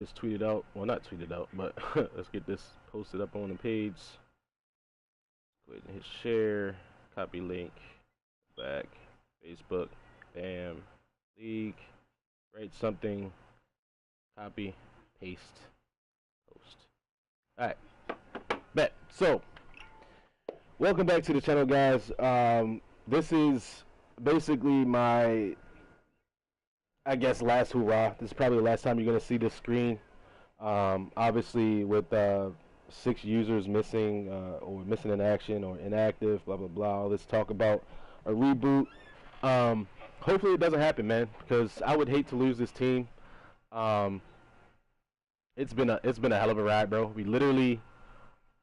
Just tweeted out. Well, not tweeted out, but let's get this posted up on the page. Go ahead and hit share. Copy link. Back. Facebook. Bam. League. Write something. Copy. Paste. Post. Alright. Bet. So, welcome back to the channel, guys. This is basically my, I guess, last hurrah. This is probably the last time you're going to see this screen. Obviously, with 6 users missing or missing in action or inactive, blah, blah, blah. All this talk about a reboot. Hopefully it doesn't happen, man, because I would hate to lose this team. It's been a hell of a ride, bro. We literally,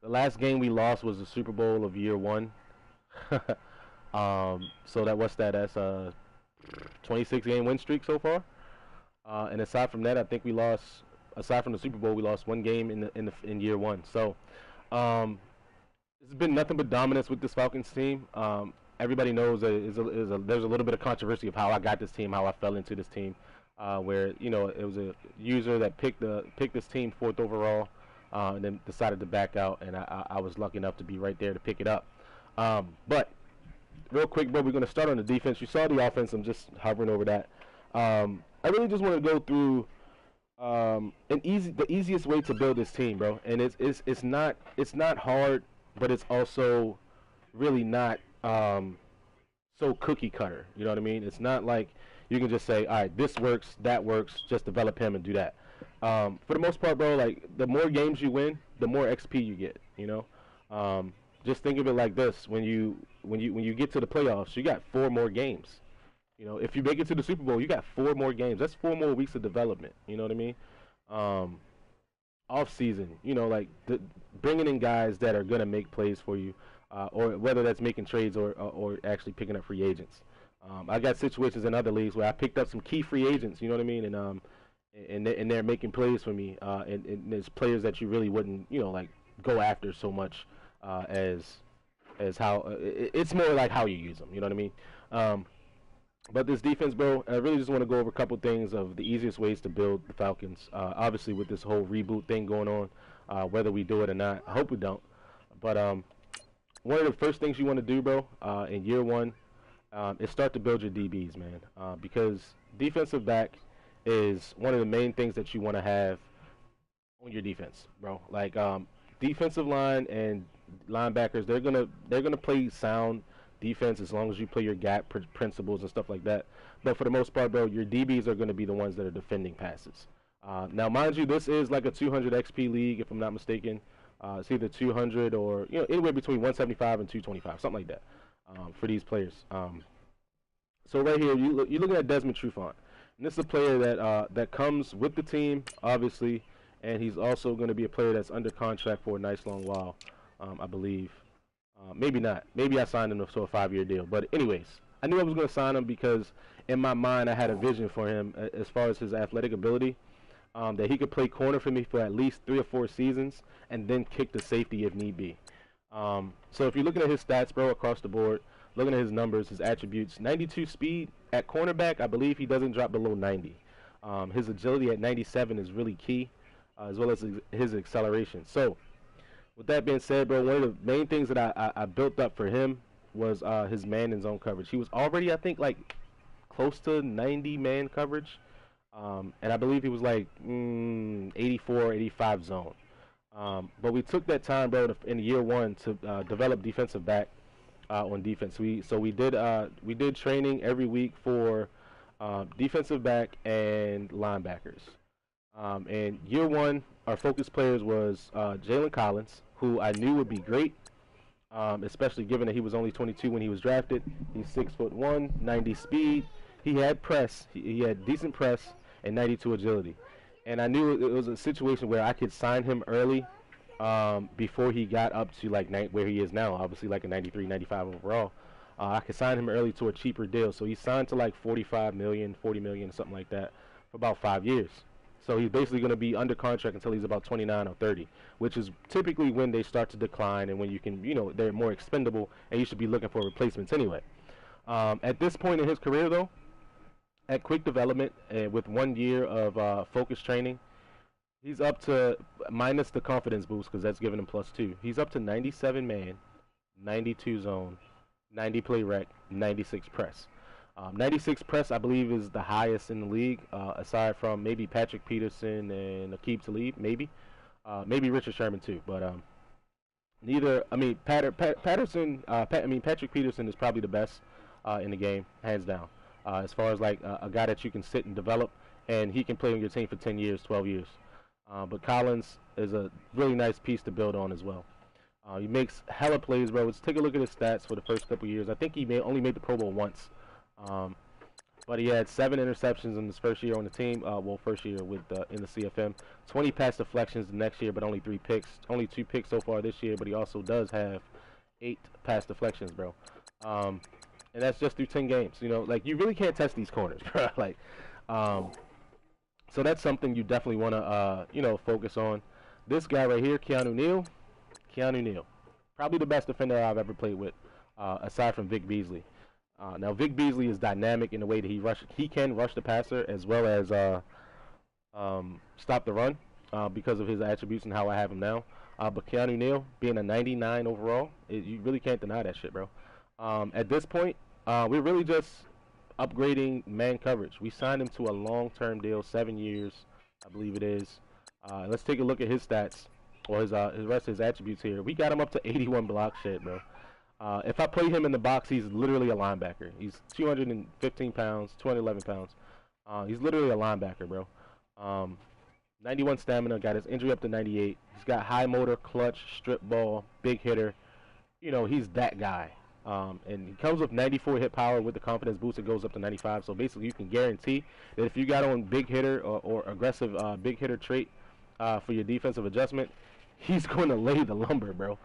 the last game we lost was the Super Bowl of year 1. So that's a 26 game win streak so far. And aside from that, I think we lost, aside from the Super Bowl, we lost 1 game in year 1. So it's been nothing but dominance with this Falcons team. Everybody knows that there's a little bit of controversy of how I got this team, how I fell into this team, where it was a user that picked this team 4th overall, and then decided to back out, and I was lucky enough to be right there to pick it up. But real quick, bro, we're going to start on the defense. You saw the offense. I'm just hovering over that. I really just want to go through the easiest way to build this team, bro. And it's not hard, but it's also really not so cookie cutter. You know what I mean? It's not like you can just say, all right, this works, that works, just develop him and do that. For the most part, bro, like the more games you win, the more XP you get. Just think of it like this: when you get to the playoffs, you got 4 more games. If you make it to the Super Bowl, you got 4 more games. That's 4 more weeks of development. You know what I mean? Off season, like bringing in guys that are gonna make plays for you, or whether that's making trades or actually picking up free agents. I got situations in other leagues where I picked up some key free agents. You know what I mean? And they're making plays for me. And there's players that you really wouldn't, like go after so much as how it's more like how you use them. You know what I mean? But this defense, bro, I really just want to go over a couple things of the easiest ways to build the Falcons. Obviously, with this whole reboot thing going on, whether we do it or not, I hope we don't. But one of the first things you want to do, bro, in year 1, is start to build your DBs, man. Because defensive back is one of the main things that you want to have on your defense, bro. Like defensive line and linebackers, they're gonna play sound defense as long as you play your gap principles and stuff like that. But for the most part, bro, your DBs are going to be the ones that are defending passes. Now, mind you, this is like a 200 XP league, if I'm not mistaken. It's either 200 or anywhere between 175 and 225, something like that, for these players. So right here, you're looking at Desmond Trufant, and this is a player that comes with the team, obviously, and he's also going to be a player that's under contract for a nice long while, I believe. Maybe not. Maybe I signed him to a 5-year deal. But anyways, I knew I was going to sign him because in my mind I had a vision for him as far as his athletic ability, that he could play corner for me for at least 3 or 4 seasons and then kick the safety if need be. So if you're looking at his stats, bro, across the board, looking at his numbers, his attributes, 92 speed at cornerback, I believe he doesn't drop below 90. His agility at 97 is really key, as well as his acceleration. So with that being said, bro, one of the main things that I built up for him was his man and zone coverage. He was already, I think, like close to 90 man coverage, and I believe he was like 84, 85 zone. But we took that time, bro, in year 1 to develop defensive back on defense. We did training every week for defensive back and linebackers. And year 1, our focus players was Jalen Collins, who I knew would be great, especially given that he was only 22 when he was drafted. He's 6'1", 90 speed. He had press. He had decent press and 92 agility. And I knew it was a situation where I could sign him early before he got up to like where he is now, obviously like a 93, 95 overall. I could sign him early to a cheaper deal. So he signed to like 45 million, 40 million, something like that for about 5 years. So he's basically going to be under contract until he's about 29 or 30, which is typically when they start to decline and when you can, they're more expendable and you should be looking for replacements anyway. At this point in his career, though, at quick development with 1 year of focus training, He's up to, minus the confidence boost because that's giving him +2. He's up to 97 man, 92 zone, 90 play rec, 96 press. 96 press, I believe, is the highest in the league, aside from maybe Patrick Peterson and Aqib Talib, maybe. Maybe Richard Sherman too, but neither. I mean, Patrick Peterson is probably the best in the game, hands down. As far as like a guy that you can sit and develop, and he can play on your team for 10 years, 12 years. But Collins is a really nice piece to build on as well. He makes hella plays, bro. Let's take a look at his stats for the first couple years. I think he only made the Pro Bowl once. But he had 7 interceptions in his first year on the team. First year with in the CFM. 20 pass deflections the next year, but only 3 picks. Only 2 picks so far this year, but he also does have 8 pass deflections, bro. And that's just through 10 games. You know, like, you really can't test these corners, bro. Like, so that's something you definitely want to, focus on. This guy right here, Keanu Neal. Probably the best defender I've ever played with, aside from Vic Beasley. Now, Vic Beasley is dynamic in the way that he can rush the passer as well as stop the run because of his attributes and how I have him now. But Keanu Neal, being a 99 overall, you really can't deny that shit, bro. At this point, we're really just upgrading man coverage. We signed him to a long-term deal, 7 years, I believe it is. Let's take a look at his stats, or his rest of his attributes here. We got him up to 81 block shit, bro. If I play him in the box, he's literally a linebacker. He's 215 pounds, 211 pounds. He's literally a linebacker, bro. 91 stamina, got his injury up to 98. He's got high motor, clutch, strip ball, big hitter. You know, he's that guy. And he comes with 94 hit power. With the confidence boost, it goes up to 95. So basically, you can guarantee that if you got on big hitter or aggressive big hitter trait for your defensive adjustment, he's going to lay the lumber, bro.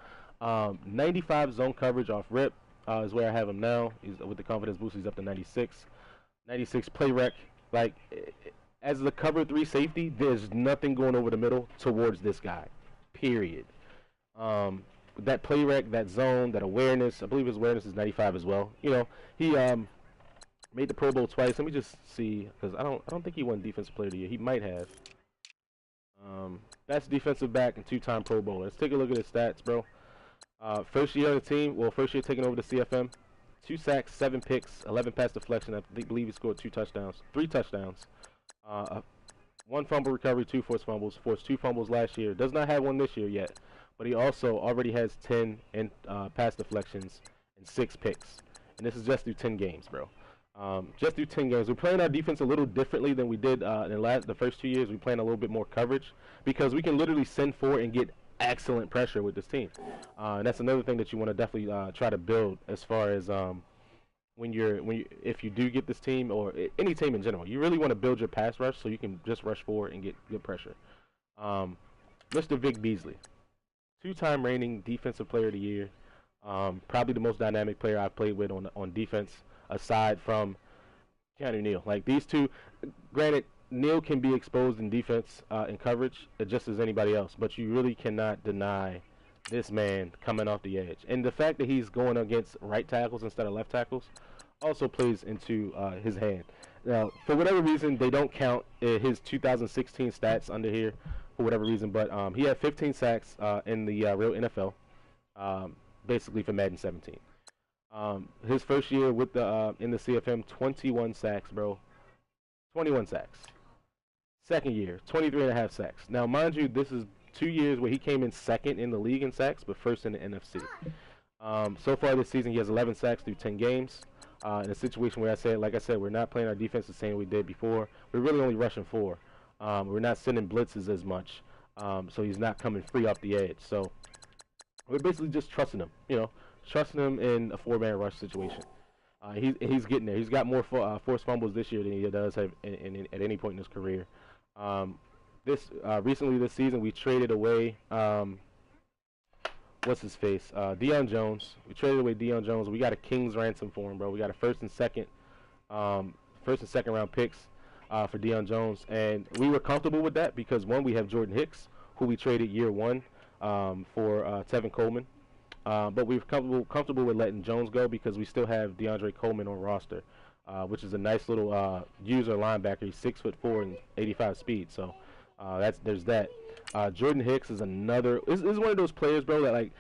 95 zone coverage off rip is where I have him now. He's with the confidence boost. He's up to 96. 96 play rec. Like, as the cover 3 safety, there's nothing going over the middle towards this guy. Period. That play rec, that zone, that awareness. I believe his awareness is 95 as well. You know, he made the Pro Bowl twice. Let me just see, because I don't think he won Defensive Player of the Year. He might have. That's defensive back and 2-time Pro Bowler. Let's take a look at his stats, bro. First year on the team, first year taking over the CFM, 2 sacks, 7 picks, 11 pass deflection. I believe he scored 3 touchdowns. 1 fumble recovery, 2 forced fumbles. Forced 2 fumbles last year. Does not have one this year yet, but he also already has 10 pass deflections and 6 picks. And this is just through 10 games, bro. Just through 10 games. We're playing our defense a little differently than we did in the first 2 years. We're playing a little bit more coverage because we can literally send for and get excellent pressure with this team. And that's another thing that you want to definitely try to build as far as if you do get this team or any team in general. You really want to build your pass rush so you can just rush forward and get good pressure. Mr. Vic Beasley, 2-time reigning Defensive Player of the Year. Probably the most dynamic player I've played with on defense, aside from Keanu Neal. Like, these two, granted, Neal can be exposed in defense and coverage just as anybody else, but you really cannot deny this man coming off the edge. And the fact that he's going against right tackles instead of left tackles also plays into his hand. Now, for whatever reason, they don't count his 2016 stats under here for whatever reason, but he had 15 sacks in the real NFL, basically for Madden 17. His first year with the in the CFM, 21 sacks, bro. 21 sacks. Second year, 23.5 sacks. Now, mind you, this is 2 years where he came in second in the league in sacks, but first in the NFC. So far this season, he has 11 sacks through 10 games. In a situation where like I said, we're not playing our defense the same way we did before. We're really only rushing 4. We're not sending blitzes as much, so he's not coming free off the edge. So we're basically just trusting him, trusting him in a 4-man rush situation. He's getting there. He's got more forced fumbles this year than he does have at any point in his career. Recently this season, we traded away what's his face, Deion Jones. We traded away Deion Jones. We got a king's ransom for him, bro. We got a first and second round picks for Deion Jones, and we were comfortable with that because, one, we have Jordan Hicks, who we traded year 1 for Tevin Coleman. But we're comfortable with letting Jones go because we still have DeAndre Coleman on roster, which is a nice little user linebacker. He's 6'4" and 85 speed. So There's that. Jordan Hicks is another. Is one of those players, bro, that like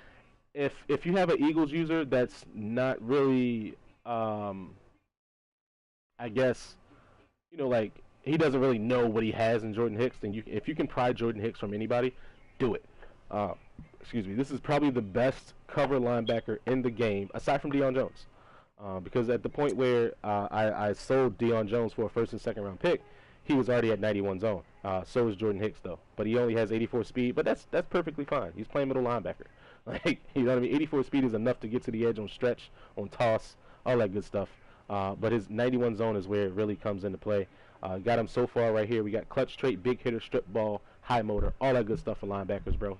if you have an Eagles user that's not really, I guess, like he doesn't really know what he has in Jordan Hicks, then if you can pry Jordan Hicks from anybody, do it. Uh, Excuse me. This is probably the best cover linebacker in the game, aside from Deion Jones. Because at the point where I sold Deion Jones for a first and second round pick, he was already at 91 zone. So is Jordan Hicks though, but he only has 84 speed. But that's perfectly fine. He's playing middle linebacker. Like, you know what I mean? 84 speed is enough to get to the edge on stretch, on toss, all that good stuff. But his 91 zone is where it really comes into play. Got him so far right here. We got clutch trait, big hitter, strip ball, high motor, all that good stuff for linebackers, bro.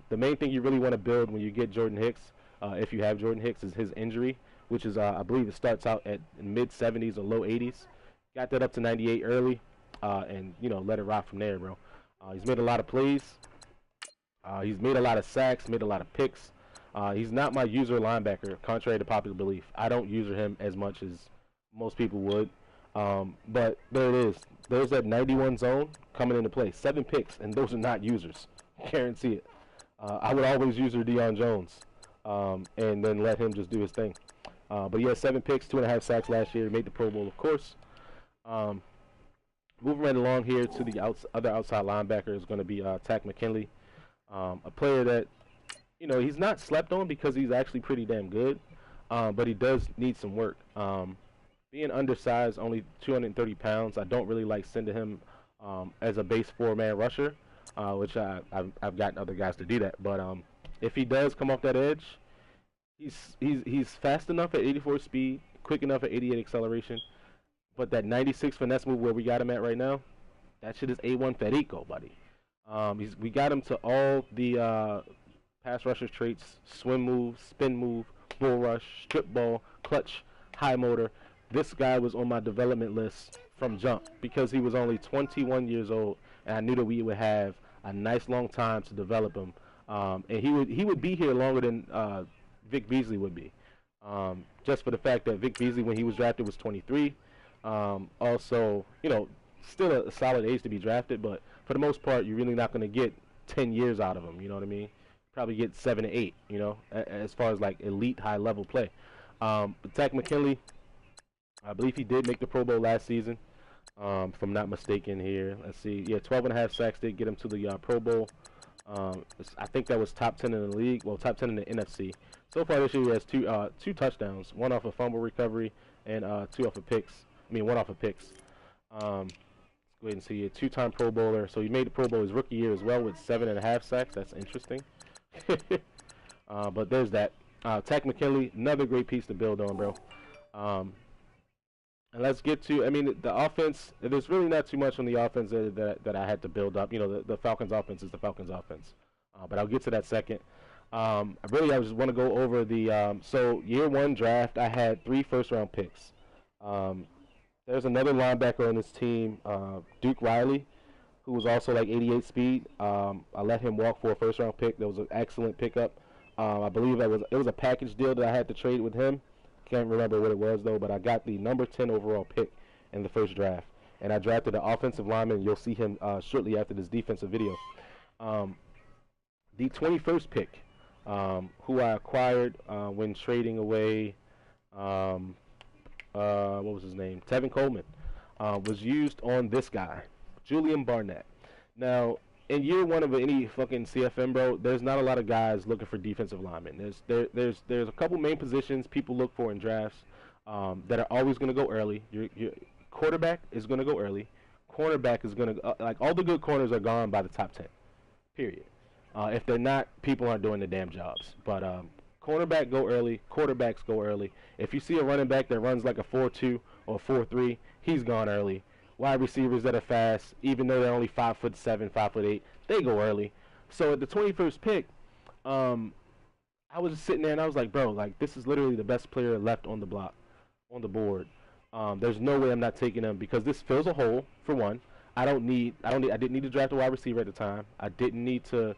The main thing you really want to build when you get Jordan Hicks, if you have Jordan Hicks, is his injury, which is, I believe it starts out at mid-70s or low 80s. Got that up to 98 early, and, let it rock from there, bro. He's made a lot of plays. He's made a lot of sacks, made a lot of picks. He's not my user linebacker, contrary to popular belief. I don't user him as much as most people would. But there it is. There's that 91 zone coming into play. 7 picks, and those are not users. Guarantee it. I would always use Deion Jones, and then let him just do his thing. But yeah, 7 picks, 2.5 sacks last year. Made the Pro Bowl, of course. Moving right along here to the other outside linebacker is going to be Takk McKinley, a player that, he's not slept on because he's actually pretty damn good, but he does need some work. Being undersized, only 230 pounds, I don't really like sending him as a base 4-man rusher, which I've gotten other guys to do that. But if he does come off that edge, he's fast enough at 84 speed, quick enough at 88 acceleration. But that 96 finesse move where we got him at right now, that shit is A1 Federico, buddy. We got him to all the pass rusher traits: swim move, spin move, bull rush, strip ball, clutch, high motor. This guy was on my development list from jump because he was only 21 years old, and I knew that we would have a nice long time to develop him. And he would be here longer than Vic Beasley would be, just for the fact that Vic Beasley, when he was drafted, was 23. Also, still a solid age to be drafted, but for the most part, you're really not going to get 10 years out of him. You know what I mean? Probably get 7 to 8. As far as like elite high level play. But Takk McKinley, I believe he did make the Pro Bowl last season, if I'm not mistaken here. Let's see. Yeah, 12.5 sacks did get him to the Pro Bowl. I think that was top 10 in the league. Well, top 10 in the NFC. So far this year, he has two touchdowns, one off a fumble recovery and 2 off of picks. One off of picks. Let's go ahead and see. A 2-time Pro Bowler. So he made the Pro Bowl his rookie year as well with 7.5 sacks. That's interesting. But there's that. Takk McKinley, another great piece to build on, bro. And let's get to, the offense. There's really not too much on the offense that I had to build up. The Falcons' offense is the Falcons' offense. But I'll get to that second. I just want to go over the, so year 1 draft, I had 3 first-round picks. There's another linebacker on this team, Duke Riley, who was also like 88 speed. I let him walk for a first-round pick. That was an excellent pickup. I believe it was a package deal that I had to trade with him. Can't remember what it was, though, but I got the number 10 overall pick in the first draft. And I drafted the offensive lineman. You'll see him shortly after this defensive video. The 21st pick, who I acquired when trading away, what was his name? Tevin Coleman, was used on this guy, Julian Barnett. Now, in year 1 of any fucking CFM, bro, there's not a lot of guys looking for defensive linemen. There's a couple main positions people look for in drafts that are always going to go early. Your quarterback is going to go early. Cornerback is going to like all the good corners are gone by the top 10. Period. If they're not, people aren't doing the damn jobs. But cornerback go early. Quarterbacks go early. If you see a running back that runs like a 4.2 or 4.3, he's gone early. Wide receivers that are fast, even though they're only 5'7", 5'8", they go early. So at the 21st pick, I was just sitting there and I was like, bro, like this is literally the best player left on the block, on the board. There's no way I'm not taking him because this fills a hole for one. I didn't need to draft a wide receiver at the time. I didn't need to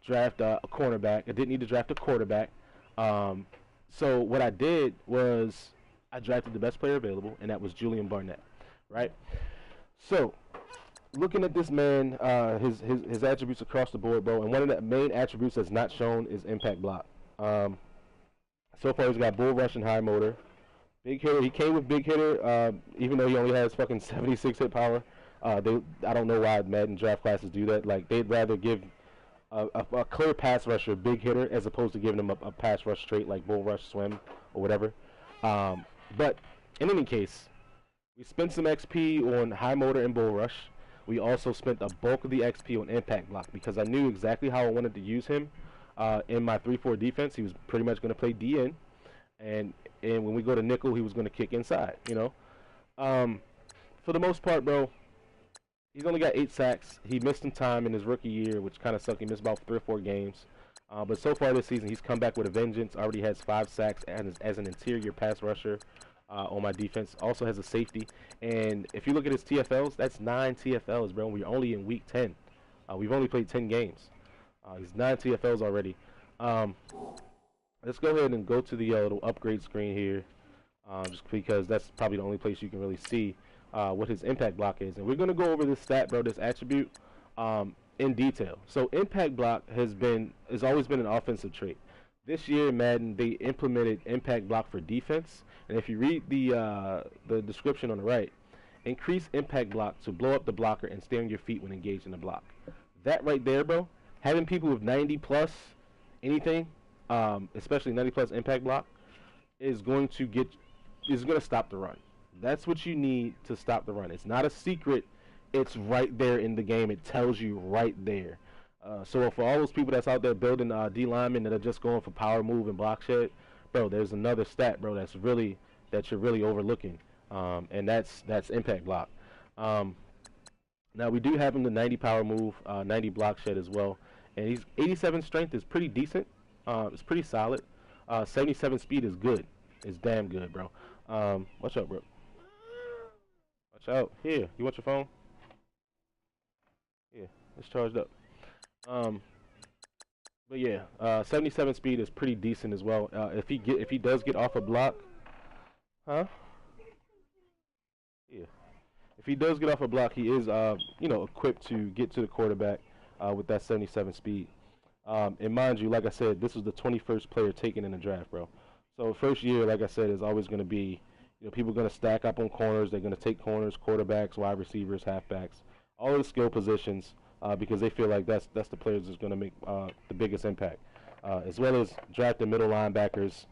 draft a cornerback. I didn't need to draft a quarterback. So what I did was I drafted the best player available, and that was Julian Barnett, right? So looking at this man, his attributes across the board, bro, and one of the main attributes that's not shown is impact block. So far, he's got bull rush and high motor. Big hitter. He came with big hitter, even though he only has fucking 76 hit power. I don't know why Madden draft classes do that. Like, they'd rather give a clear pass rusher big hitter as opposed to giving him a pass rush straight like bull rush, swim, or whatever. But in any case, we spent some XP on high motor and bull rush. We also spent the bulk of the XP on impact block because I knew exactly how I wanted to use him in my 3-4 defense. He was pretty much going to play DN, and when we go to nickel, he was going to kick inside, you know. For the most part, bro, he's only got 8 sacks. He missed some time in his rookie year, which kind of sucked. He missed about 3 or 4 games. But so far this season, he's come back with a vengeance. Already has 5 sacks as an interior pass rusher on my defense. Also has a safety. And if you look at his TFLs, that's 9 TFLs, bro. We're only in week 10. We've only played 10 games. He's 9 TFLs already. Let's go ahead and go to the little upgrade screen here, just because that's probably the only place you can really see what his impact block is. And we're going to go over this stat, bro, this attribute, in detail. So impact block has always been an offensive trait. This year, Madden, they implemented impact block for defense. And if you read the description on the right, increase impact block to blow up the blocker and stay on your feet when engaged in the block. That right there, bro, having people with 90 plus anything, especially 90 plus impact block, is going to stop the run. That's what you need to stop the run. It's not a secret. It's right there in the game. It tells you right there. So for all those people that's out there building D linemen that are just going for power move and block shed, bro, there's another stat, bro, that you're really overlooking, and that's impact block. Now we do have him the 90 power move, 90 block shed as well, and he's 87 strength is pretty decent. It's pretty solid. 77 speed is good. It's damn good, bro. Watch out, bro. Watch out. Here, you want your phone? Yeah, it's charged up. But yeah, 77 speed is pretty decent as well. If he does get off a block, huh? Yeah. If he does get off a block, he is equipped to get to the quarterback with that 77 speed. And mind you, like I said, this was the 21st player taken in the draft, bro. So first year, like I said, is always going to be, people are going to stack up on corners. They're going to take corners, quarterbacks, wide receivers, halfbacks, all of the skill positions, because they feel like that's the players that's going to make the biggest impact, as well as drafting middle linebackers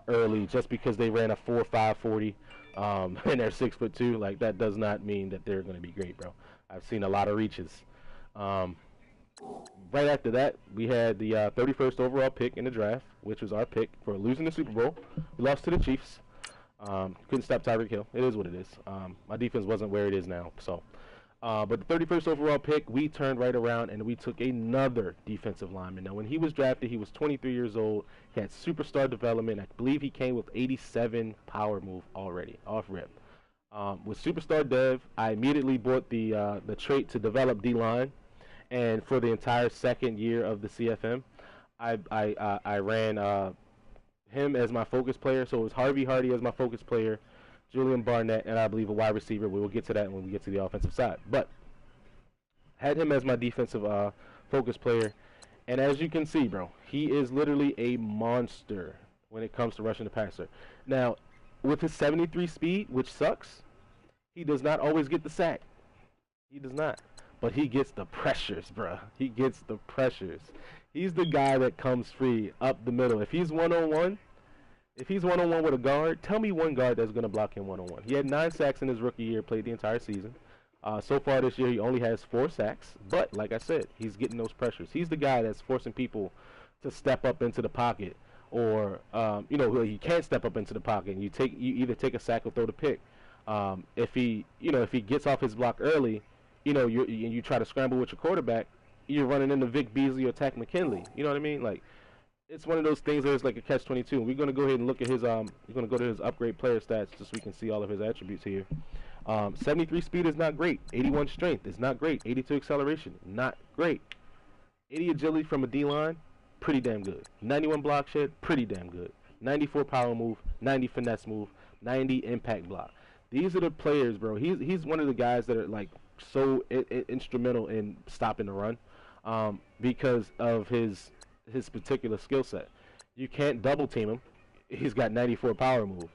early just because they ran a 4.5 40 and they're 6'2". Like, that does not mean that they're going to be great, bro. I've seen a lot of reaches. Right after that, we had the 31st overall pick in the draft, which was our pick for losing the Super Bowl. We lost to the Chiefs. Couldn't stop Tyreek Hill. It is what it is. My defense wasn't where it is now. So, but the 31st overall pick, we turned right around and we took another defensive lineman. Now, when he was drafted, he was 23 years old. He had superstar development. I believe he came with 87 power move already, off rip. With superstar dev, I immediately bought the trait to develop D-line. And for the entire second year of the CFM, I ran him as my focus player. So it was Harvey Hardy as my focus player, Julian Barnett, and I believe a wide receiver. We will get to that when we get to the offensive side. But had him as my defensive focus player. And as you can see, bro, he is literally a monster when it comes to rushing the passer. Now, with his 73 speed, which sucks, he does not always get the sack. He does not. But he gets the pressures, bruh. He gets the pressures. He's the guy that comes free up the middle. If he's one-on-one with a guard, tell me one guard that's going to block him one-on-one. He had 9 sacks in his rookie year, played the entire season. So far this year, he only has 4 sacks. But, like I said, he's getting those pressures. He's the guy that's forcing people to step up into the pocket. Or, he can't step up into the pocket. And you either take a sack or throw the pick. If he gets off his block early, you try to scramble with your quarterback, you're running into Vic Beasley or Tack McKinley. You know what I mean? Like, it's one of those things where it's like a catch-22. We're going to go ahead and look at his, we're going to go to his upgrade player stats just so we can see all of his attributes here. 73 speed is not great. 81 strength is not great. 82 acceleration, not great. 80 agility from a D-line, pretty damn good. 91 block shed, pretty damn good. 94 power move, 90 finesse move, 90 impact block. These are the players, bro. He's one of the guys that are like so instrumental in stopping the run, because of his particular skill set. You can't double team him. He's got 94 power move.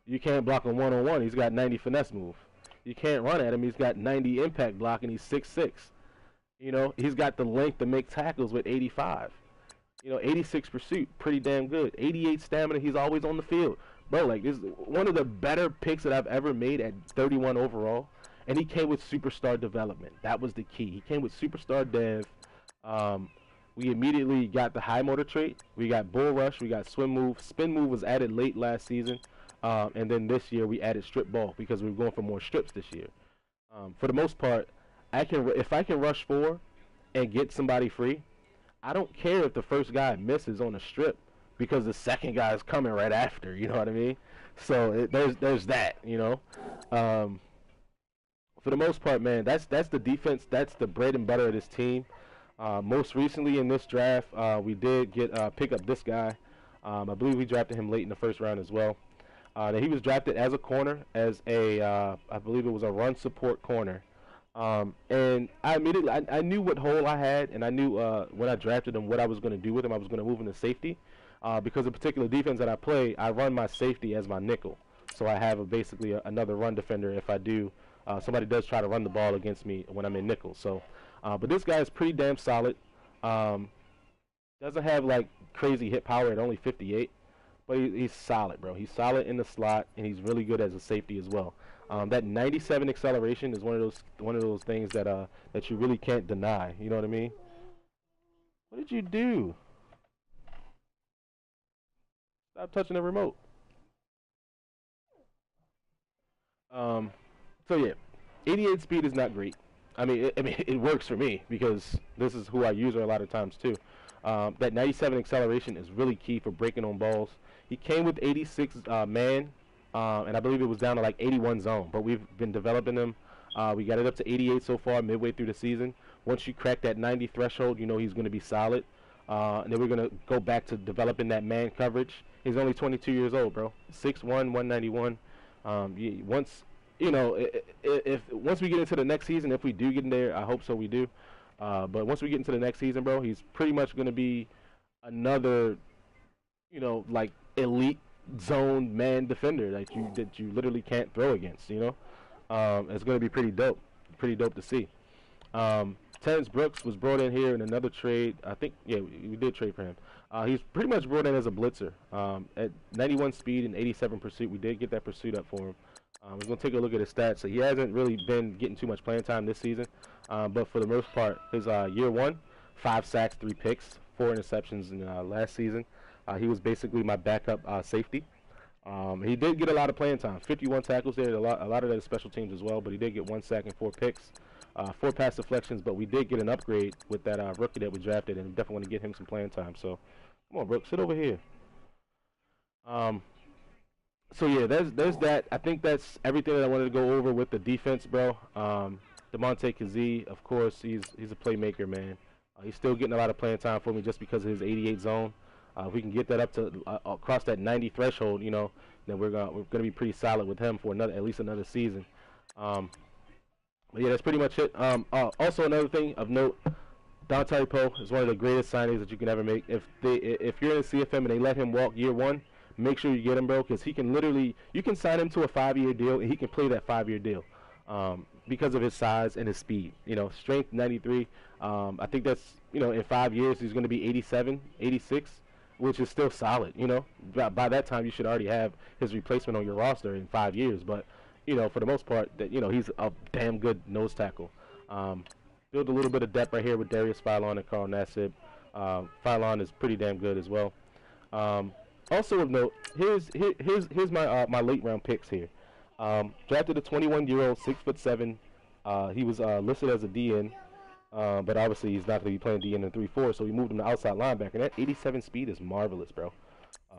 You can't block him one-on-one. He's got 90 finesse move. You can't run at him. He's got 90 impact block, and he's 6'6". You know, he's got the length to make tackles with 85. You know, 86 pursuit, pretty damn good. 88 stamina, he's always on the field. Bro, like, this is one of the better picks that I've ever made at 31 overall. And he came with superstar development. That was the key. He came with superstar dev. We immediately got the high motor trait. We got bull rush. We got swim move. Spin move was added late last season. And then this year we added strip ball because we were going for more strips this year. For the most part, if I can rush 4 and get somebody free, I don't care if the first guy misses on a strip because the second guy is coming right after. You know what I mean? So there's that. You know, for the most part, man, that's the defense. That's the bread and butter of this team. Most recently in this draft, we did pick up this guy. I believe we drafted him late in the first round as well. He was drafted as a corner, as I believe it was a run support corner. And I knew what hole I had, and I knew when I drafted him what I was going to do with him. I was going to move him to safety because the particular defense that I play, I run my safety as my nickel. So I have basically another run defender if I do. Somebody does try to run the ball against me when I'm in nickel. So, but this guy is pretty damn solid. Doesn't have like crazy hit power at only 58. But he's solid, bro. He's solid in the slot, and he's really good as a safety as well. That 97 acceleration is one of those things that that you really can't deny. You know what I mean? What did you do? Stop touching the remote. So yeah, 88 speed is not great. I mean, it works for me because this is who I use her a lot of times too. That 97 acceleration is really key for breaking on balls. He came with 86 man, and I believe it was down to like 81 zone, but we've been developing him. We got it up to 88 so far, midway through the season. Once you crack that 90 threshold, you know he's going to be solid. And then we're going to go back to developing that man coverage. He's only 22 years old, bro. 6'1", 191. Once we get into the next season, if we do get in there, I hope so we do. But once we get into the next season, bro, he's pretty much going to be another, like elite zone man defender that you literally can't throw against. It's going to be pretty dope to see. Terrence Brooks was brought in here in another trade. I think, yeah, we did trade for him. He's pretty much brought in as a blitzer. At 91 speed and 87 pursuit, we did get that pursuit up for him. We're going to take a look at his stats. So he hasn't really been getting too much playing time this season. But for the most part, his year 1, 5 sacks, 3 picks, 4 interceptions in last season. He was basically my backup safety. He did get a lot of playing time. 51 tackles there. A lot of that is special teams as well. But he did get 1 sack and 4 picks. 4 pass deflections. But we did get an upgrade with that rookie that we drafted. And definitely want to get him some playing time. So, come on, Brooks. Sit over here. So, yeah, there's that. I think that's everything that I wanted to go over with the defense, bro. DeMonte Kazee, of course, he's a playmaker, man. He's still getting a lot of playing time for me just because of his 88 zone. If we can get that up to across that 90 threshold, then we're gonna be pretty solid with him for at least another season. But yeah, that's pretty much it. Also, another thing of note, Dante Poe is one of the greatest signings that you can ever make. If you're in CFM and they let him walk year 1, make sure you get him, bro, because he can you can sign him to a 5-year deal and he can play that 5-year deal. Because of his size and his speed. Strength 93. I think that's, in 5 years he's going to be 87, 86, which is still solid. By that time you should already have his replacement on your roster in 5 years. But, for the most part, that he's a damn good nose tackle. Build a little bit of depth right here with Darius Philon and Carl Nassib. Philon is pretty damn good as well. Also of note, here's my late round picks here. Drafted a 21-year-old, 6'7". He was listed as a DN, but obviously he's not going to be playing DN in 3-4, so we moved him to outside linebacker. And that 87 speed is marvelous, bro.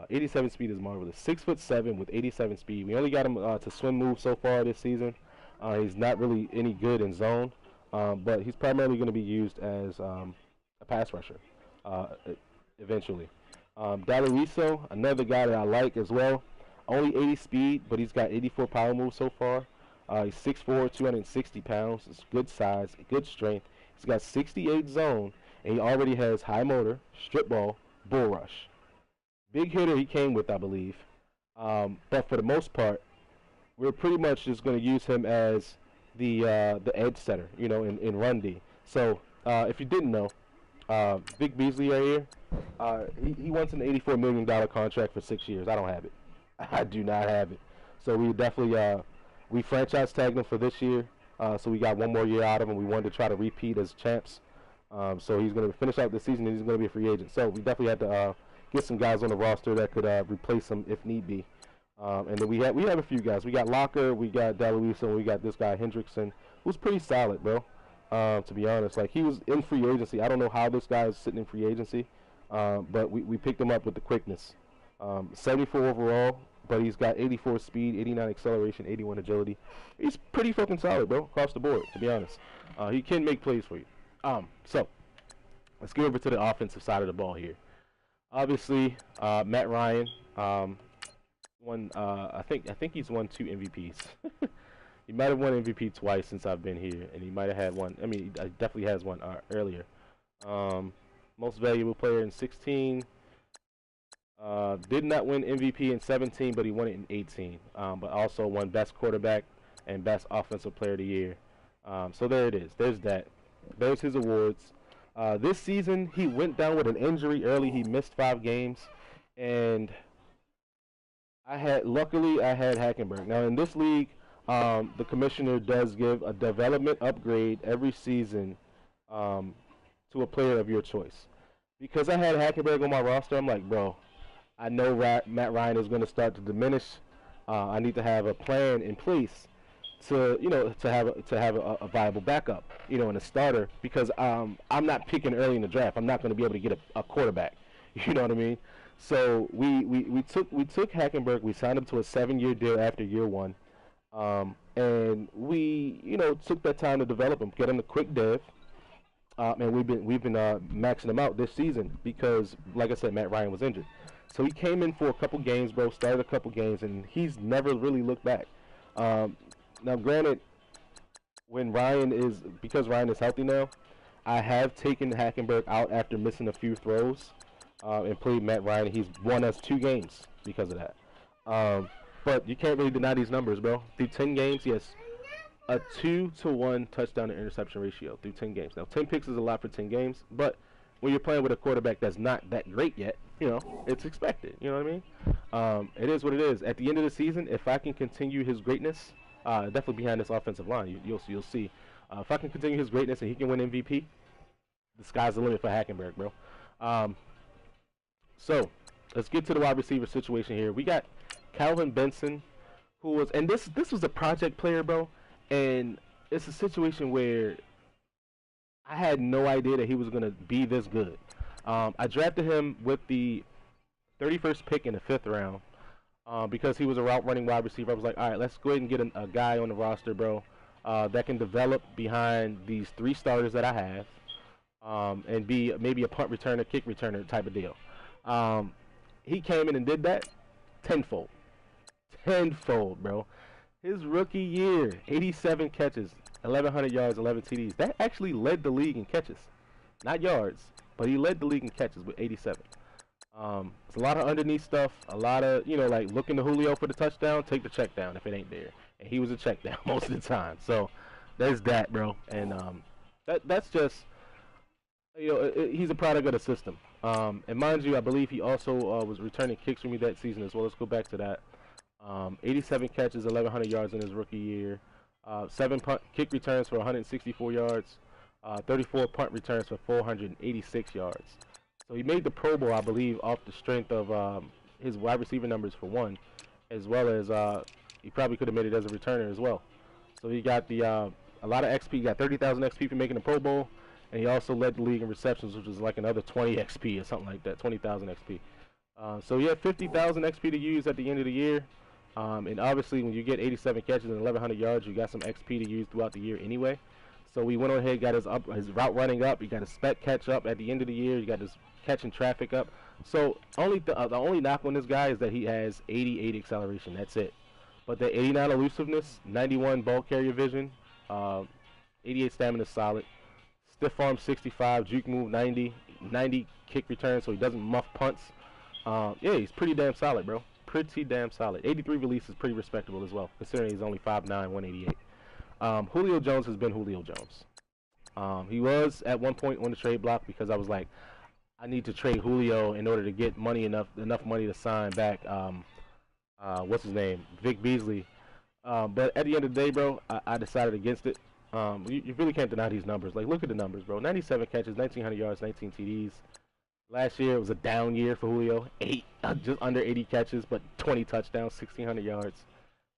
87 speed is marvelous. 6'7" with 87 speed. We only got him to swim move so far this season. He's not really any good in zone, but he's primarily going to be used as a pass rusher eventually. Dalariso, another guy that I like as well. Only 80 speed, but he's got 84 power moves so far. He's 6'4", 260 pounds. It's good size, good strength. He's got 68 zone, and he already has high motor, strip ball, bull rush. Big hitter he came with, I believe. But for the most part, we're pretty much just going to use him as the edge setter, in run D. So if you didn't know, Vic Beasley right here, he wants an $84 million contract for 6 years. I don't have it. I do not have it. So we definitely we franchise tagged him for this year. So we got one more year out of him. We wanted to try to repeat as champs. So he's going to finish out the season, and he's going to be a free agent. So we definitely had to get some guys on the roster that could replace him if need be. And then we have a few guys. We got Locker, we got DeLuisa, and we got this guy Hendrickson, who's pretty solid, bro. To be honest, like, he was in free agency. I don't know how this guy is sitting in free agency, but we picked him up with the quickness. 74 overall, but he's got 84 speed, 89 acceleration, 81 agility. He's pretty fucking solid, bro, across the board, to be honest. He can make plays for you. So let's get over to the offensive side of the ball here. Obviously, Matt Ryan, won. I think he's won 2 MVPs. He might have won MVP twice since I've been here, and he might have had one. I mean, he definitely has one earlier. Most valuable player in 16. Did not win MVP in 17, but he won it in 18. But also won best quarterback and best offensive player of the year. So there it is. There's that. There's his awards. This season, he went down with an injury early. He missed 5 games, and luckily I had Hackenberg. Now in this league, the commissioner does give a development upgrade every season to a player of your choice. Because I had Hackenberg on my roster, I'm like, bro, I know Matt Ryan is going to start to diminish. I need to have a plan in place to have a viable backup, and a starter, because I'm not picking early in the draft. I'm not going to be able to get a quarterback. You know what I mean? So we took Hackenberg. We signed him to a 7-year deal after year 1, and we took that time to develop him, get him a quick dev, and we've been maxing him out this season because, like I said, Matt Ryan was injured. So he came in for a couple games, bro. Started a couple games, and he's never really looked back. Now, granted, because Ryan is healthy now, I have taken Hackenberg out after missing a few throws. And played Matt Ryan. He's won us 2 games because of that. But you can't really deny these numbers, bro. Through 10 games, he has a 2-to-1 touchdown to interception ratio through 10 games. Now, 10 picks is a lot for 10 games, but when you're playing with a quarterback that's not that great yet, it's expected. You know what I mean? It is what it is. At the end of the season, if I can continue his greatness, definitely behind this offensive line, you'll see. If I can continue his greatness and he can win MVP, the sky's the limit for Hackenberg, bro. So, let's get to the wide receiver situation here. We got Calvin Benson, who was, and this was a project player, bro, and it's a situation where I had no idea that he was going to be this good. I drafted him with the 31st pick in the 5th round because he was a route-running wide receiver. I was like, all right, let's go ahead and get a guy on the roster, bro, that can develop behind these 3 starters that I have, and be maybe a punt returner, kick returner type of deal. He came in and did that tenfold, bro. His rookie year, 87 catches, 1,100 yards, 11 TDs. That actually led the league in catches, not yards, but he led the league in catches with 87. It's a lot of underneath stuff, a lot of, like looking to Julio for the touchdown, take the check down if it ain't there. And he was a check down most of the time. So there's that, bro. And that's just, he's a product of the system. And mind you, I believe he also was returning kicks for me that season as well. Let's go back to that. 87 catches, 1,100 yards in his rookie year. 7 punt kick returns for 164 yards. 34 punt returns for 486 yards. So he made the Pro Bowl, I believe, off the strength of his wide receiver numbers for one, as well as he probably could have made it as a returner as well. So he got a lot of XP. He got 30,000 XP for making the Pro Bowl. And he also led the league in receptions, which was like another 20 XP or something like that, 20,000 XP. So he had 50,000 XP to use at the end of the year. And obviously, when you get 87 catches and 1,100 yards, you got some XP to use throughout the year anyway. So we went on ahead, got his route running up. He got his spec catch up at the end of the year. He got his catching traffic up. So the only knock on this guy is that he has 88 acceleration. That's it. But the 89 elusiveness, 91 ball carrier vision, 88 stamina solid, stiff arm 65, juke move 90, 90 kick return, so he doesn't muff punts. Yeah, he's pretty damn solid, bro. Pretty damn solid. 83 release is pretty respectable as well, considering he's only 5'9", 188. Julio Jones has been Julio Jones. He was at one point on the trade block because I was like, I need to trade Julio in order to get enough money to sign back. What's his name? Vic Beasley. But at the end of the day, bro, I decided against it. You really can't deny these numbers. Like, look at the numbers, bro. 97 catches, 1,900 yards, 19 TDs. Last year, it was a down year for Julio. Just under 80 catches, but 20 touchdowns, 1,600 yards.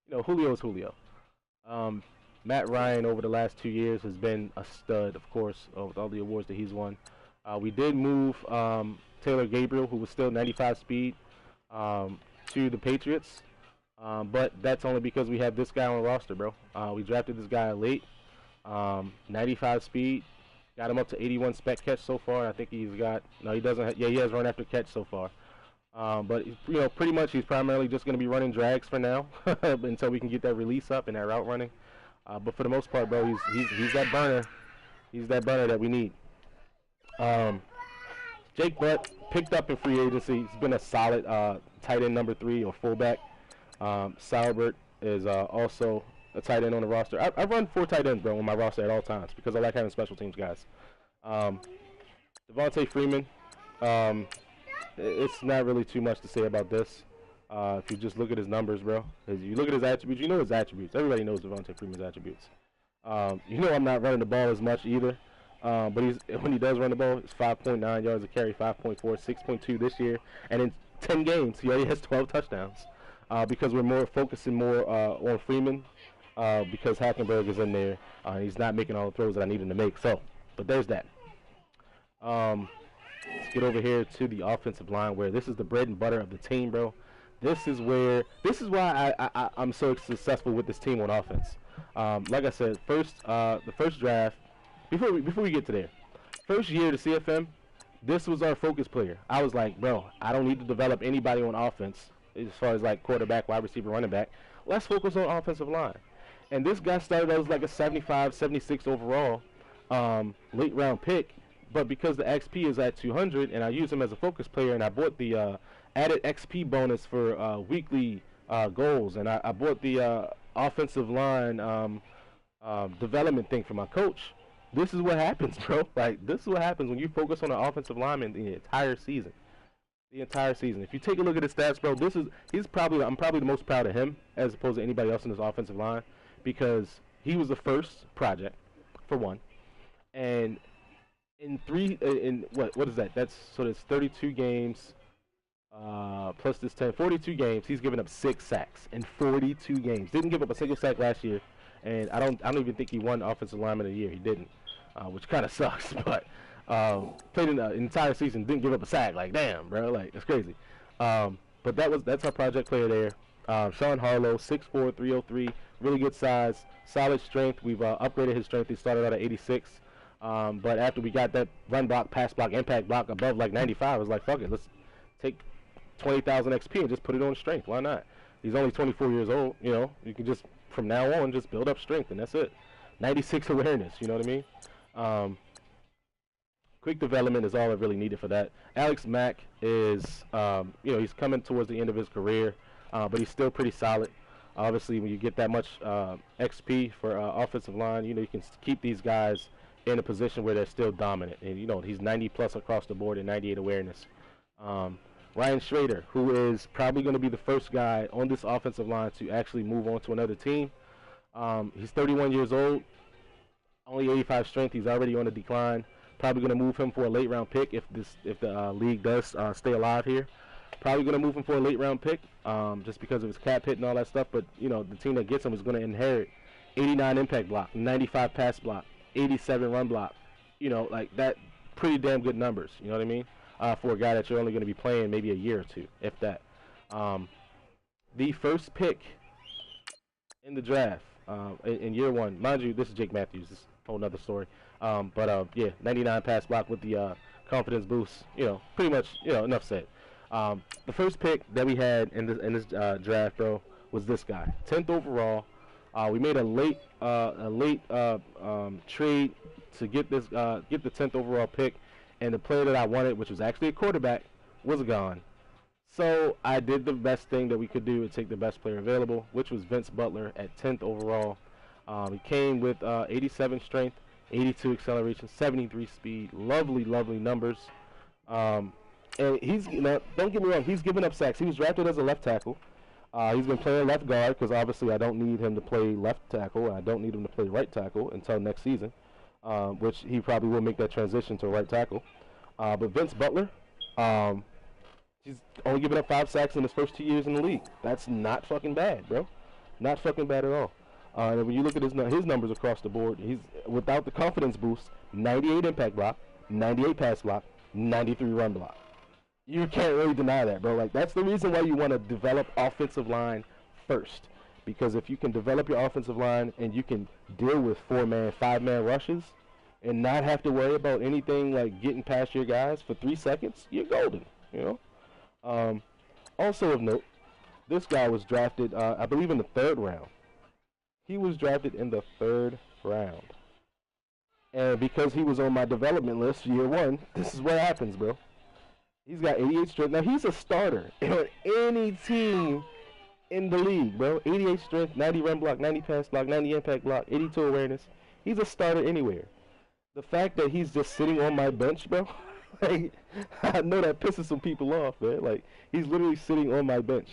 You know, Julio is Julio. Matt Ryan, over the last 2 years, has been a stud, of course, with all the awards that he's won. We did move Taylor Gabriel, who was still 95 speed, to the Patriots. But that's only because we have this guy on the roster, bro. We drafted this guy late. 95 speed. Got him up to 81 spec catch so far. I think he's got, no, he doesn't, he has run after catch so far. But, you know, pretty much he's primarily just going to be running drags for now until we can get that release up and that route running. But for the most part, bro, he's that burner. He's that burner that we need. Jake Butt picked up in free agency. He's been a solid tight end number 3 or fullback. Salbert is also a tight end on the roster. I run 4 tight ends, bro, on my roster at all times because I like having special teams guys. Devontae Freeman, it's not really too much to say about this. If you just look at his numbers, bro. If you look at his attributes, you know his attributes. Everybody knows Devontae Freeman's attributes. You know I'm not running the ball as much either. But when he does run the ball, it's 5.9 yards a carry, 5.4, 6.2 this year. And in 10 games, he already has 12 touchdowns. Because we're focusing more on Freeman. Because Hackenberg is in there. He's not making all the throws that I need him to make. So, but there's that. Let's get over here to the offensive line, where this is the bread and butter of the team, bro. This is why I'm so successful with this team on offense. Like I said, the first draft, before we get to there, first year to CFM, this was our focus player. I was like, bro, I don't need to develop anybody on offense as far as like quarterback, wide receiver, running back. Let's focus on offensive line. And this guy started as like a 75, 76 overall late round pick, but because the XP is at 200 and I use him as a focus player, and I bought the added XP bonus for weekly goals, and I bought the offensive line development thing for my coach. This is what happens, bro. Like, this is what happens when you focus on an offensive lineman the entire season. The entire season. If you take a look at his stats, bro, I'm probably the most proud of him as opposed to anybody else in this offensive line, because he was the first project, for one. And what is that? That's 32 games plus this 10, 42 games. He's given up 6 sacks in 42 games. Didn't give up a single sack last year, and I don't even think he won offensive lineman of the year. He didn't, which kind of sucks. But played in the entire season, didn't give up a sack. Like, damn, bro, like, that's crazy. But that's our project player there. Sean Harlow, 6'4", 303, really good size, solid strength. We've upgraded his strength. He started out at 86. But after we got that run block, pass block, impact block above like 95, I was like, fuck it, let's take 20,000 XP and just put it on strength. Why not? He's only 24 years old, you know. You can just, from now on, just build up strength, and that's it. 96 awareness, you know what I mean? Quick development is all I really needed for that. Alex Mack is, he's coming towards the end of his career, but he's still pretty solid. Obviously, when you get that much XP for offensive line, you can keep these guys in a position where they're still dominant. And, he's 90-plus across the board and 98 awareness. Ryan Schrader, who is probably going to be the first guy on this offensive line to actually move on to another team. He's 31 years old, only 85 strength. He's already on the decline. Probably going to move him for a late-round pick if the league does stay alive here. Probably going to move him for a late-round pick just because of his cap hit and all that stuff. But, the team that gets him is going to inherit 89 impact block, 95 pass block, 87 run block. Like that, pretty damn good numbers. You know what I mean? For a guy that you're only going to be playing maybe a year or two, if that. The first pick in the draft in year one, mind you, this is Jake Matthews. This is a whole nother story. Yeah, 99 pass block with the confidence boost. Pretty much, enough said. The first pick that we had in this draft, bro, was this guy, 10th overall. We made a late trade to get the 10th overall pick, and the player that I wanted, which was actually a quarterback, was gone. So I did the best thing that we could do to take the best player available, which was Vince Butler at 10th overall. He came with 87 strength, 82 acceleration, 73 speed, lovely numbers. And he's, don't get me wrong, he's given up sacks. He was drafted as a left tackle. He's been playing left guard because obviously I don't need him to play left tackle. I don't need him to play right tackle until next season, which he probably will make that transition to right tackle. But Vince Butler, he's only given up 5 sacks in his first 2 years in the league. That's not fucking bad, bro. Not fucking bad at all. And when you look at his numbers across the board, he's without the confidence boost, 98 impact block, 98 pass block, 93 run block. You can't really deny that, bro. Like, that's the reason why you want to develop offensive line first. Because if you can develop your offensive line and you can deal with 4-man, 5-man rushes and not have to worry about anything like getting past your guys for 3 seconds, you're golden, you know? Also of note, this guy was drafted, I believe, in the 3rd round. He was drafted in the 3rd round. And because he was on my development list year 1, this is what happens, bro. He's got 88 strength. Now, he's a starter on any team in the league, bro. 88 strength, 90 run block, 90 pass block, 90 impact block, 82 awareness. He's a starter anywhere. The fact that he's just sitting on my bench, bro, like, I know that pisses some people off, man. Like, he's literally sitting on my bench.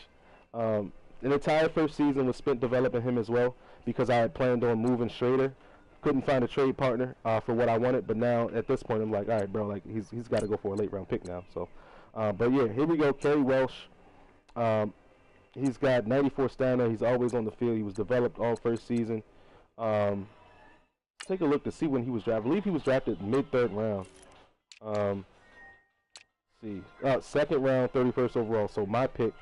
An entire first season was spent developing him as well because I had planned on moving Schrader. Couldn't find a trade partner for what I wanted, but now at this point I'm like, all right, bro, like he's got to go for a late round pick now. So, but yeah, here we go. Kerry Welsh. He's got 94 stamina. He's always on the field. He was developed all first season. Take a look to see when he was drafted. I believe he was drafted mid-3rd round. See, 2nd round, 31st overall. So my pick,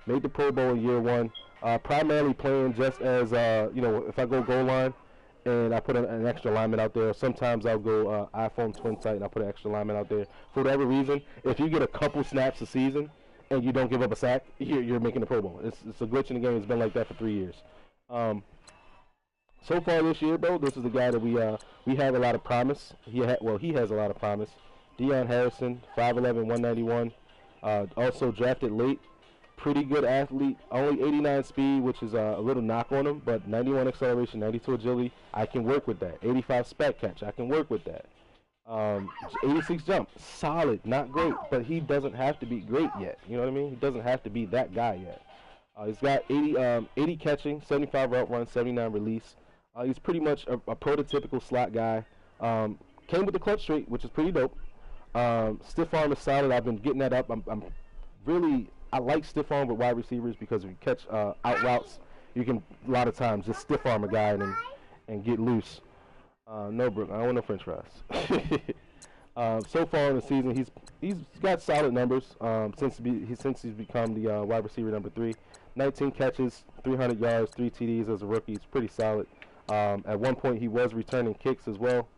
made the Pro Bowl in year 1. Primarily playing just as if I go goal line. And I put an extra lineman out there. Sometimes I'll go iPhone twin tight and I'll put an extra lineman out there. For whatever reason, if you get a couple snaps a season and you don't give up a sack, you're making the Pro Bowl. It's a glitch in the game. It's been like that for 3 years. So far this year, bro, this is the guy that we have a lot of promise. He has a lot of promise. Deion Harrison, 5'11", 191. Also drafted late. Pretty good athlete, only 89 speed, which is a little knock on him, but 91 acceleration, 92 agility, I can work with that. 85 spec catch, I can work with that. 86 jump, solid, not great, but he doesn't have to be great yet. You know what I mean? He doesn't have to be that guy yet. He's got 80 catching, 75 route run, 79 release. He's pretty much a prototypical slot guy. Came with the clutch straight, which is pretty dope. Stiff arm is solid. I've been getting that up. I like stiff arm with wide receivers because if you catch out routes, you can a lot of times just stiff arm a guy and get loose. No, Brooke, I don't want no French fries. So far in the season, he's got solid numbers since he's become the wide receiver number 3. 19 catches, 300 yards, 3 TDs as a rookie. He's pretty solid. At one point, he was returning kicks as well,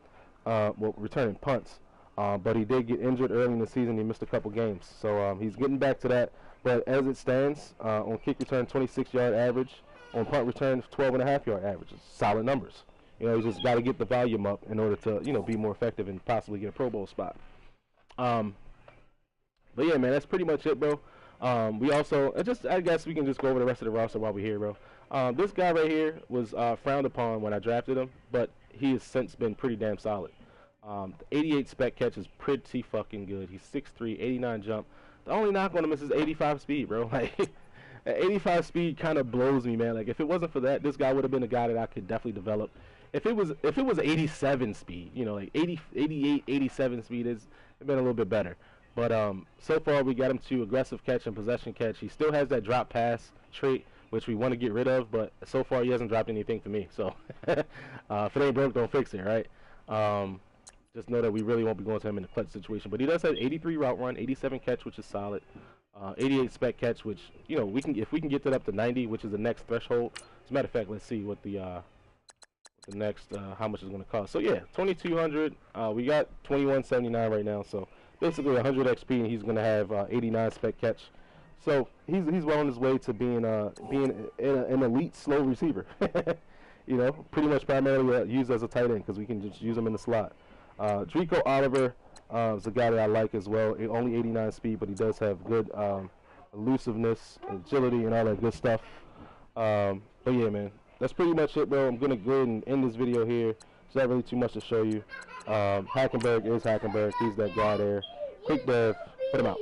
returning punts. But he did get injured early in the season. He missed a couple games. So he's getting back to that. But as it stands, on kick return, 26-yard average. On punt return, 12.5-yard average. Solid numbers. You know, you just got to get the volume up in order to, be more effective and possibly get a Pro Bowl spot. But yeah, man, that's pretty much it, bro. We also, I guess we can just go over the rest of the roster while we're here, bro. This guy right here was frowned upon when I drafted him, but he has since been pretty damn solid. The 88 spec catch is pretty fucking good. He's 6'3", 89 jump. The only knock on him is his 85 speed, bro. Like, at 85 speed kind of blows me, man. Like, if it wasn't for that, this guy would have been a guy that I could definitely develop. If it was 87 speed, like 88, 87 speed, it's been a little bit better. But so far we got him to aggressive catch and possession catch. He still has that drop pass trait, which we want to get rid of, but so far he hasn't dropped anything for me. So if it ain't broke, don't fix it, right? Just know that we really won't be going to him in a clutch situation. But he does have 83 route run, 87 catch, which is solid. 88 spec catch, which, if we can get that up to 90, which is the next threshold. As a matter of fact, let's see what the next, how much it's going to cost. So yeah, 2,200. We got 2179 right now. So basically 100 XP, and he's going to have 89 spec catch. So he's well on his way to being an elite slow receiver. You know, pretty much primarily used as a tight end because we can just use him in the slot. Drico Oliver is a guy that I like as well. Only 89 speed, but he does have good elusiveness, agility, and all that good stuff. But yeah, man, that's pretty much it, bro. I'm gonna go ahead and end this video here. There's not really too much to show you. Hackenberg is Hackenberg. He's that guy there. Quick dev, put him out.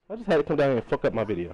I just had to come down here and fuck up my video.